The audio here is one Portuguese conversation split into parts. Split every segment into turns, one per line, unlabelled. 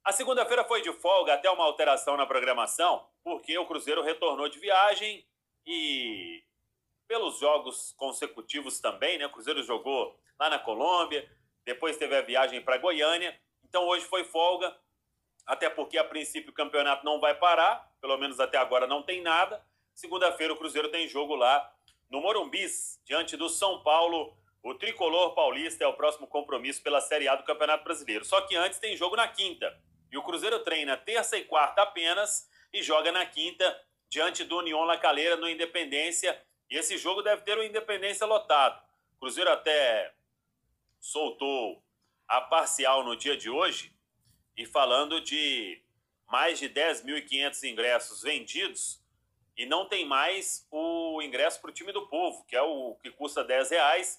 A segunda-feira foi de folga até uma alteração na programação, porque o Cruzeiro retornou de viagem e pelos jogos consecutivos também, né? O Cruzeiro jogou lá na Colômbia, depois teve a viagem para Goiânia, então hoje foi folga, até porque a princípio o campeonato não vai parar, pelo menos até agora não tem nada. Segunda-feira o Cruzeiro tem jogo lá no Morumbis, diante do São Paulo. O tricolor paulista é o próximo compromisso pela Série A do Campeonato Brasileiro. Só que antes tem jogo na quinta. E o Cruzeiro treina terça e quarta apenas e joga na quinta diante do União La Calera no Independência. E esse jogo deve ter o Independência lotado. O Cruzeiro até soltou a parcial no dia de hoje e falando de mais de 10.500 ingressos vendidos e não tem mais o ingresso para o time do povo, que é o que custa R$10,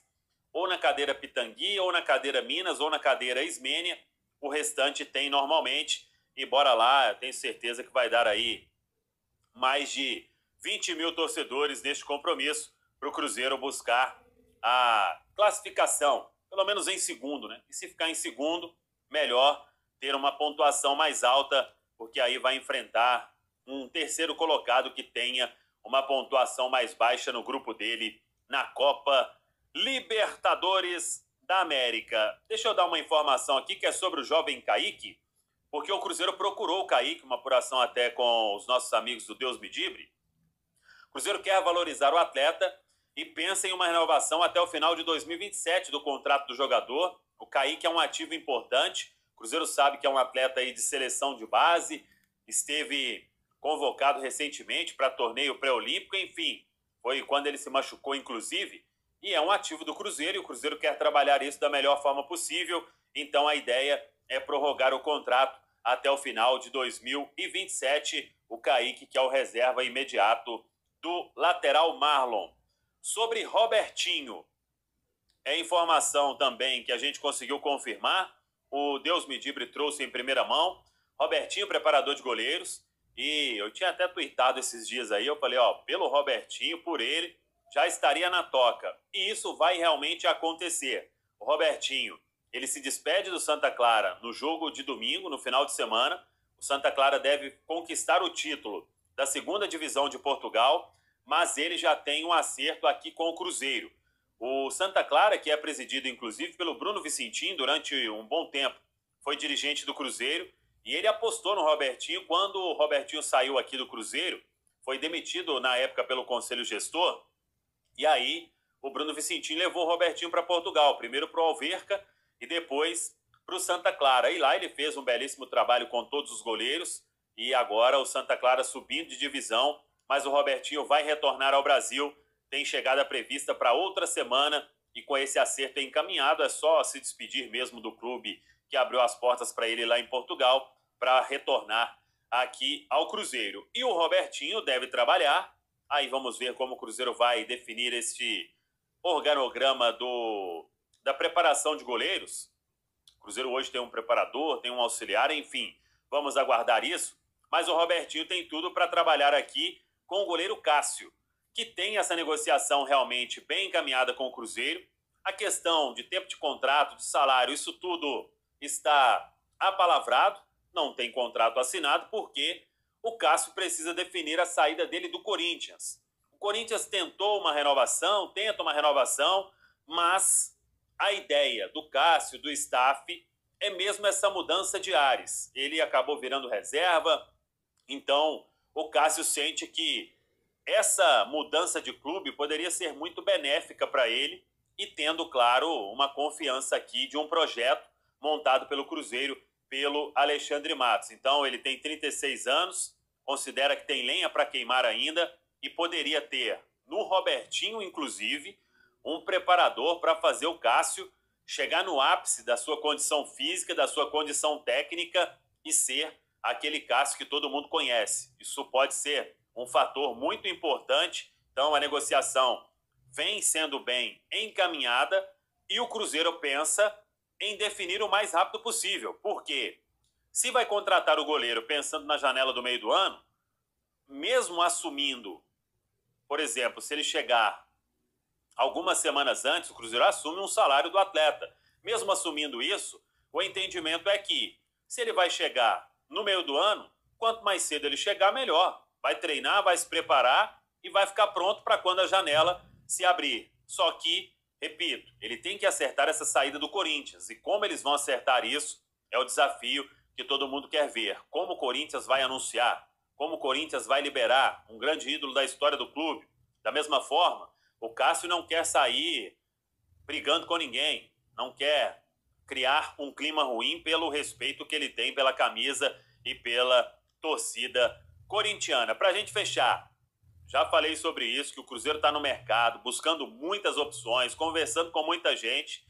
ou na cadeira Pitangui, ou na cadeira Minas, ou na cadeira Ismênia. O restante tem normalmente. E bora lá, eu tenho certeza que vai dar aí mais de 20 mil torcedores neste compromisso para o Cruzeiro buscar a classificação, pelo menos em segundo, né? E se ficar em segundo, melhor ter uma pontuação mais alta, porque aí vai enfrentar um terceiro colocado que tenha uma pontuação mais baixa no grupo dele na Copa Libertadores da América. Deixa eu dar uma informação aqui que é sobre o jovem Kaique, porque o Cruzeiro procurou o Kaique, uma apuração até com os nossos amigos do Deus Me Dibre. O Cruzeiro quer valorizar o atleta e pensa em uma renovação até o final de 2027 do contrato do jogador. O Kaique é um ativo importante. O Cruzeiro sabe que é um atleta aí de seleção de base, esteve convocado recentemente para torneio pré-olímpico, enfim, foi quando ele se machucou, inclusive, e é um ativo do Cruzeiro, e o Cruzeiro quer trabalhar isso da melhor forma possível, então a ideia é prorrogar o contrato até o final de 2027, o Kaique, que é o reserva imediato do lateral Marlon. Sobre Robertinho, é informação também que a gente conseguiu confirmar, o Deus Me Dibre trouxe em primeira mão, Robertinho, preparador de goleiros, e eu tinha até tuitado esses dias aí, eu falei, ó, pelo Robertinho, por ele, já estaria na toca. E isso vai realmente acontecer. O Robertinho, ele se despede do Santa Clara no jogo de domingo, no final de semana. O Santa Clara deve conquistar o título da segunda divisão de Portugal, mas ele já tem um acerto aqui com o Cruzeiro. O Santa Clara, que é presidido inclusive pelo Bruno Vicentim durante um bom tempo, foi dirigente do Cruzeiro, e ele apostou no Robertinho quando o Robertinho saiu aqui do Cruzeiro, foi demitido na época pelo Conselho Gestor, e aí o Bruno Vicentim levou o Robertinho para Portugal, primeiro para o Alverca e depois para o Santa Clara. E lá ele fez um belíssimo trabalho com todos os goleiros, e agora o Santa Clara subindo de divisão, mas o Robertinho vai retornar ao Brasil, tem chegada prevista para outra semana, e com esse acerto encaminhado é só se despedir mesmo do clube que abriu as portas para ele lá em Portugal, para retornar aqui ao Cruzeiro. E o Robertinho deve trabalhar, aí vamos ver como o Cruzeiro vai definir este organograma da preparação de goleiros. O Cruzeiro hoje tem um preparador, tem um auxiliar, enfim, vamos aguardar isso, mas o Robertinho tem tudo para trabalhar aqui com o goleiro Cássio, que tem essa negociação realmente bem encaminhada com o Cruzeiro. A questão de tempo de contrato, de salário, isso tudo está apalavrado, não tem contrato assinado, porque o Cássio precisa definir a saída dele do Corinthians. O Corinthians tentou uma renovação, tenta uma renovação, mas a ideia do Cássio, do staff, é mesmo essa mudança de ares. Ele acabou virando reserva, então o Cássio sente que essa mudança de clube poderia ser muito benéfica para ele, e tendo, claro, uma confiança aqui de um projeto montado pelo Cruzeiro, pelo Alexandre Matos. Então ele tem 36 anos, considera que tem lenha para queimar ainda, e poderia ter, no Robertinho inclusive, um preparador para fazer o Cássio chegar no ápice da sua condição física, da sua condição técnica, e ser aquele Cássio que todo mundo conhece. Isso pode ser um fator muito importante. Então a negociação vem sendo bem encaminhada, e o Cruzeiro pensa em definir o mais rápido possível. Por quê? Se vai contratar o goleiro pensando na janela do meio do ano, mesmo assumindo, por exemplo, se ele chegar algumas semanas antes, o Cruzeiro assume um salário do atleta. Mesmo assumindo isso, o entendimento é que, Se ele vai chegar no meio do ano, quanto mais cedo ele chegar, melhor. Vai treinar, vai se preparar e vai ficar pronto para quando a janela se abrir. Só que, repito, ele tem que acertar essa saída do Corinthians. E como eles vão acertar isso, é o desafio que todo mundo quer ver. Como o Corinthians vai anunciar, como o Corinthians vai liberar um grande ídolo da história do clube. Da mesma forma, o Cássio não quer sair brigando com ninguém, não quer criar um clima ruim pelo respeito que ele tem pela camisa e pela torcida corintiana. Para a gente fechar, já falei sobre isso, que o Cruzeiro está no mercado, buscando muitas opções, conversando com muita gente,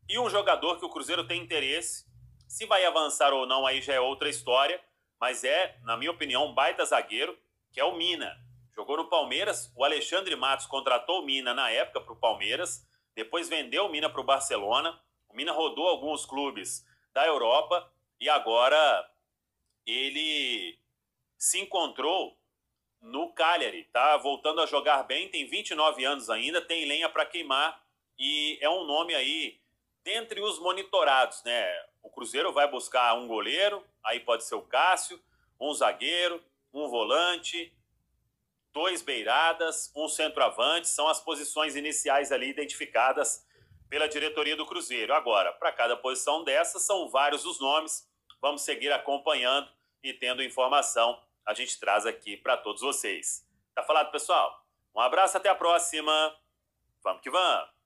e um jogador que o Cruzeiro tem interesse, se vai avançar ou não aí já é outra história, mas é, na minha opinião, um baita zagueiro, que é o Mina. Jogou no Palmeiras, o Alexandre Matos contratou o Mina na época para o Palmeiras, depois vendeu o Mina para o Barcelona, o Mina rodou alguns clubes da Europa e agora ele se encontrou no Cagliari, tá voltando a jogar bem, tem 29 anos ainda, tem lenha para queimar e é um nome aí dentre os monitorados, né? O Cruzeiro vai buscar um goleiro, aí pode ser o Cássio, um zagueiro, um volante, 2 beiradas, um centroavante, são as posições iniciais ali identificadas pela diretoria do Cruzeiro. Agora, para cada posição dessas, são vários os nomes, vamos seguir acompanhando e tendo informação, a gente traz aqui para todos vocês. Tá falado, pessoal? Um abraço, até a próxima. Vamos que vamos!